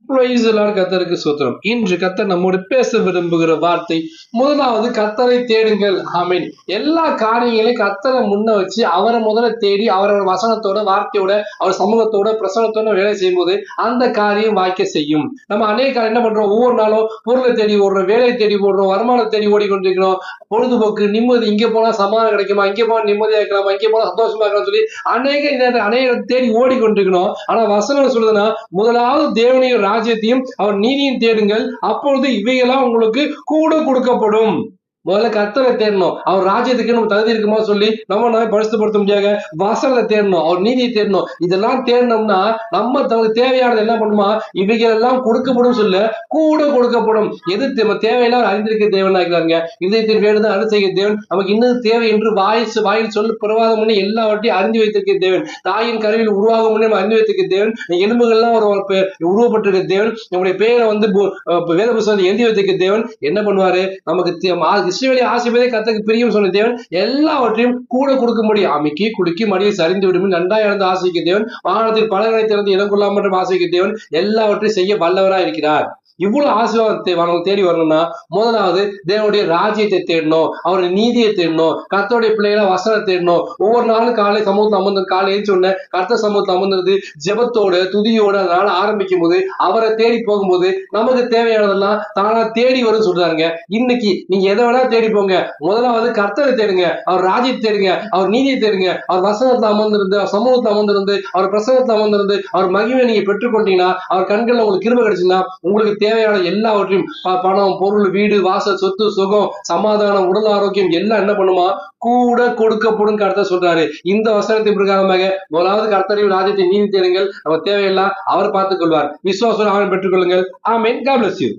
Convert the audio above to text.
Praise the Lord, கர்த்தருக்கு ஸ்தோத்திரம். இன்று கர்த்தர் நம்மோடு பேச விரும்புகிற வார்த்தை, முதலாவது கர்த்தரை தேடுங்கள். ஆமென். எல்லா காரியங்களையும் கர்த்தரை முன்ன வச்சு அவரை முதல்ல தேடி அவரோட வசனத்தோட வார்த்தையோட அவர் சமூகத்தோட பிரசனத்தோட வேலை செய்யும்போது அந்த காரியம் வாய்க்க செய்யும். நம்ம அநேக காரியம் என்ன பண்றோம், ஒவ்வொரு நாளும் பொருளை தேடி ஓடுறோம், வேலையை தேடி ஓடுறோம், வருமானத்தை தேடி ஓடிக்கொண்டிருக்கிறோம். பொழுதுபோக்கு நிம்மதி, இங்க போனா சமாதானம் கிடைக்குமா, இங்க போனா நிம்மதியா இருக்கலாமா, இங்க போனா சந்தோஷமா இருக்கலாம்னு சொல்லி அநேக தேடி ஓடிக்கொண்டிருக்கணும். ஆனா வசனம் சொல்லுதுன்னா, முதலாவது தேவனையும் ராஜ்யத்தையும் அவர் நீதியும் தேடுங்கள், அப்பொழுது இவையெல்லாம் உங்களுக்கு கூட கொடுக்கப்படும். முதல்ல கர்த்தரை தேடணும். அவர் ராஜ்யத்துக்கு நம்ம தகுதி இருக்குமா சொல்லி நம்ம பரிசுத்தப்படுத்த முடியாத வசனத்தை தேடணும், அவர் நீதியை தேடணும். இதெல்லாம் தேடணும்னா நம்ம தனக்கு தேவையானது என்ன பண்ணுமா, இவைகள் எல்லாம் கொடுக்கப்படும் சொல்ல கூட கொடுக்கப்படும். எது தேவையெல்லாம் அறிந்திருக்க தேவன் ஆகிறாங்க. இதயத்தின் வேண்டுதான் அருள் செய்கிற தேவன். நமக்கு இன்னும் தேவை என்று வாயில் சொல்லு பிரவாதம் பண்ணி எல்லாவற்றையும் அறிந்து வைத்திருக்க தேவன். தாயின் கருவில் உருவாகும் முன்னே அறிந்து வைத்திருக்க தேவன். எலும்புகள்லாம் ஒரு உருவப்பட்டிருக்க தேவன். நம்முடைய பேரை வேத புத்தகத்தை எழுதி வைத்திருக்க தேவன். என்ன பண்ணுவாரு, நமக்கு இஸ்ரவேலை ஆசீர்வதிப்பதே கர்த்தருக்கு பிரியம் சொன்ன தேவன் எல்லாவற்றையும் கூட கொடுக்கும்படி அமைக்கி குடுக்கி மடியை சரிந்து விடும் நன்றாய் இழந்து ஆசைக்க தேவன். வாகனத்தில் பலகனை திறந்து இடம் கொள்ளாம மற்றும் ஆசைக்க தேவன் எல்லாவற்றையும் செய்ய வல்லவராய் இருக்கிறார். இவ்வளவு ஆசீர்வாதத்தை தேடி வரணும்னா முதலாவது தேவனுடைய ராஜ்யத்தை தேடணும், அவருடைய நீதியை தேடணும், கர்த்தருடைய பிள்ளைகளை வசனம் தேடணும். ஒவ்வொரு நாளும் காலை சமூகத்தில் அமர்ந்து காலை சொன்ன கர்த்தர் சமூகத்தில் அமர்ந்தது ஜெபத்தோட துதியோட அதனால ஆரம்பிக்கும் போது அவரை தேடி போகும்போது நமக்கு தேவையானதெல்லாம் தானா தேடி வரும் சொல்றாங்க. இன்னைக்கு நீங்க எதை வேணா தேடி போங்க, முதலாவது கர்த்தரை தேடுங்க, அவர் ராஜ்யத்தை தேடுங்க, அவர் நீதியை தேடுங்க, அவர் வசனத்தை அமர்ந்திருந்து அவர் சமூகத்தை அமர்ந்திருந்து அவர் பிரசனத்தை அமர்ந்திருந்து அவர் மகிமை நீங்க பெற்றுக்கொண்டீங்கன்னா, அவர் கண்கள்ல உங்களுக்கு கிருபை கிடைச்சுன்னா உங்களுக்கு தேவையான எல்லாவற்றையும் பணம், பொருள், வீடு, வாசல், சொத்து, சுகம், சமாதானம், உடல் ஆரோக்கியம் எல்லாம் என்ன பண்ணுமா, கூட கொடுக்கப்படும் கர்த்தர் சொல்றாரு. இந்த வசனத்தின் பிரகாரமாக முதலாவது கர்த்தரையும் ராஜ்யத்தை நீதி தேடுங்கள், நம்ம தேவையெல்லாம் அவர் பார்த்துக் கொள்வார். விசுவாசம் அவன் பெற்றுக் கொள்ளுங்கள். ஆமென். God bless you.